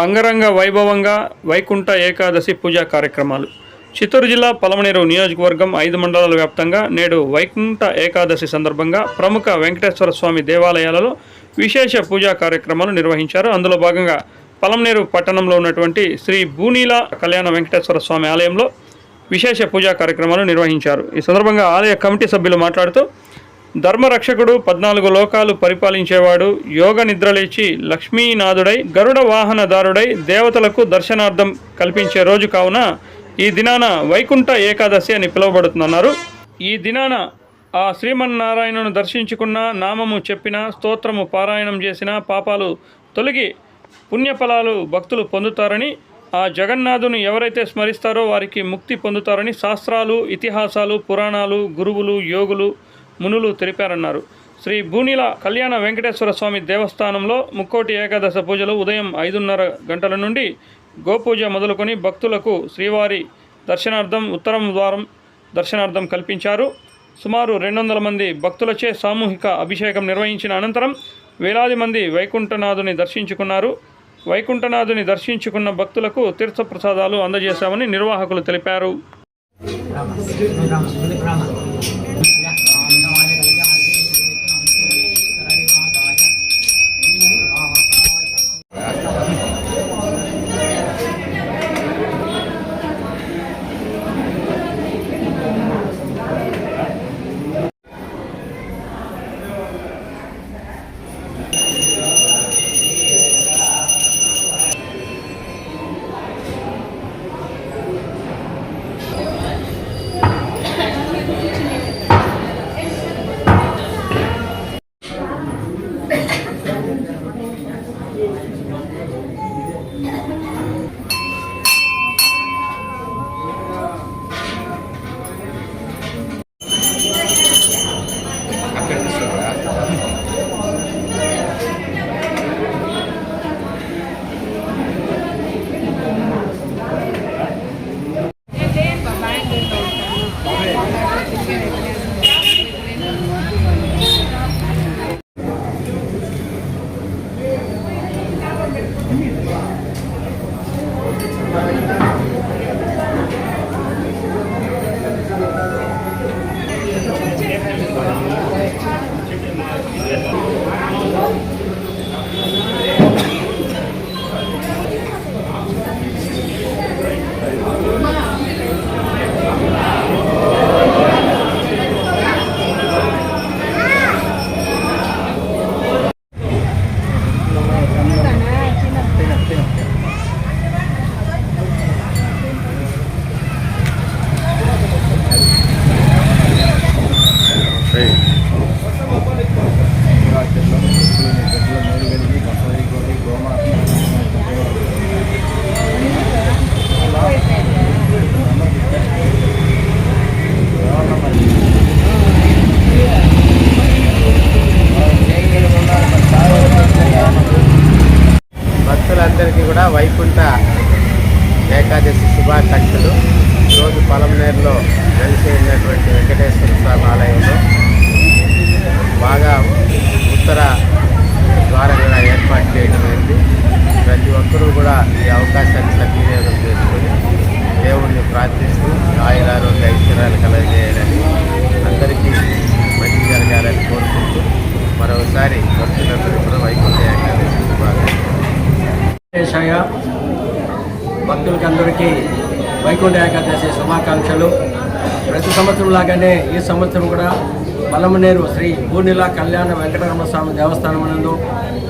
అంగరంగ వైభవంగా వైకుంఠ ఏకాదశి పూజా కార్యక్రమాలు. చిత్తూరు జిల్లా పలమనేరు నియోజకవర్గం 5 మండలాల వ్యాప్తంగా నేడు వైకుంఠ ఏకాదశి సందర్భంగా ప్రముఖ వెంకటేశ్వర స్వామి దేవాలయాలలో విశేష పూజా కార్యక్రమాలు నిర్వహించారు. అందులో భాగంగా పలమనేరు పట్టణంలో ఉన్నటువంటి శ్రీ భూనీల కళ్యాణ వెంకటేశ్వర స్వామి ఆలయంలో విశేష పూజా కార్యక్రమాలు నిర్వహించారు. ఈ సందర్భంగా ఆలయ కమిటీ సభ్యులు మాట్లాడుతూ, ధర్మరక్షకుడు, 14 లోకాలు పరిపాలించేవాడు, యోగ నిద్రలేచి లక్ష్మీనాథుడై గరుడ వాహనదారుడై దేవతలకు దర్శనార్థం కల్పించే రోజు కావున ఈ దినాన వైకుంఠ ఏకాదశి అని పిలువబడుతున్నారు. ఈ దినాన ఆ శ్రీమన్నారాయణను దర్శించుకున్న, నామము చెప్పిన, స్తోత్రము పారాయణం చేసిన పాపాలు తొలగి పుణ్యఫలాలు భక్తులు పొందుతారని, ఆ జగన్నాథుని ఎవరైతే స్మరిస్తారో వారికి ముక్తి పొందుతారని శాస్త్రాలు, ఇతిహాసాలు, పురాణాలు, గురువులు, యోగులు, మునులు తెలిపారన్నారు. శ్రీ భూనీల కళ్యాణ వెంకటేశ్వర స్వామి దేవస్థానంలో ముక్కోటి ఏకాదశ పూజలు ఉదయం 5:30 గంటల నుండి గోపూజ మొదలుకొని భక్తులకు శ్రీవారి దర్శనార్థం ఉత్తరం ద్వారం దర్శనార్థం కల్పించారు. సుమారు 200 మంది భక్తులచే సామూహిక అభిషేకం నిర్వహించిన అనంతరం వేలాది మంది వైకుంఠనాథుని దర్శించుకున్నారు. వైకుంఠనాథుని దర్శించుకున్న భక్తులకు తీర్థప్రసాదాలు అందజేశామని నిర్వాహకులు తెలిపారు. భక్తులందరికీ కూడా వైకుంఠ ఏకాదశి శుభాకాంక్షలు. ఈరోజు పలమనేరులో వెలిసి ఉన్నటువంటి వెంకటేశ్వర స్వామి ఆలయంలో బాగా ఉత్తర ద్వారం కూడా ఏర్పాటు చేయడం అయింది. ప్రతి ఒక్కరూ కూడా ఈ అవకాశాన్ని సద్వినియోగం చేసుకొని దేవుణ్ణి ప్రార్థిస్తూ ఆయురారోగ్య ఐశ్వర్యాలు కలగజేయాలని, అందరికీ మంచి జరగాలని కోరుకుంటూ మరోసారి భక్తులందరూ కూడా వైకుంఠ ఏకాదశి శుభాకాంక్షలు. భక్తులకి అందరికీ వైకుంఠ ఏకాదశి శుభాకాంక్షలు. ప్రతి సంవత్సరం లాగానే ఈ సంవత్సరం కూడా పలమనేరు శ్రీ భూనీల కళ్యాణ వెంకటరమణ స్వామి దేవస్థానం నందు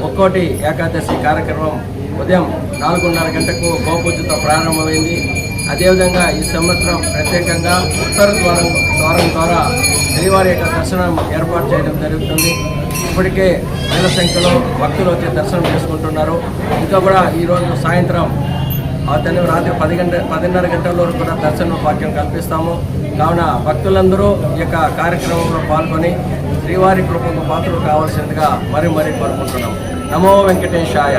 ముక్కోటి ఏకాదశి కార్యక్రమం ఉదయం 4:30 గంటకు గోపూజతో ప్రారంభమైంది. అదేవిధంగా ఈ సంవత్సరం ప్రత్యేకంగా ఉత్తర ద్వారం ద్వారా శ్రీవారి యొక్క దర్శనం ఏర్పాటు చేయడం జరుగుతుంది. ఇప్పటికే వేల సంఖ్యలో భక్తులు వచ్చి దర్శనం చేసుకుంటున్నారు. ఇంకా కూడా ఈరోజు సాయంత్రం రాత్రి 10:30 గంటల వరకు కూడా దర్శన భాగ్యం కల్పిస్తాము. కావున భక్తులందరూ ఈ యొక్క కార్యక్రమంలో పాల్గొని శ్రీవారి కృపకు పాత్రలు కావాల్సిందిగా మరీ కోరుకుంటున్నాం. నమో వెంకటేశాయ.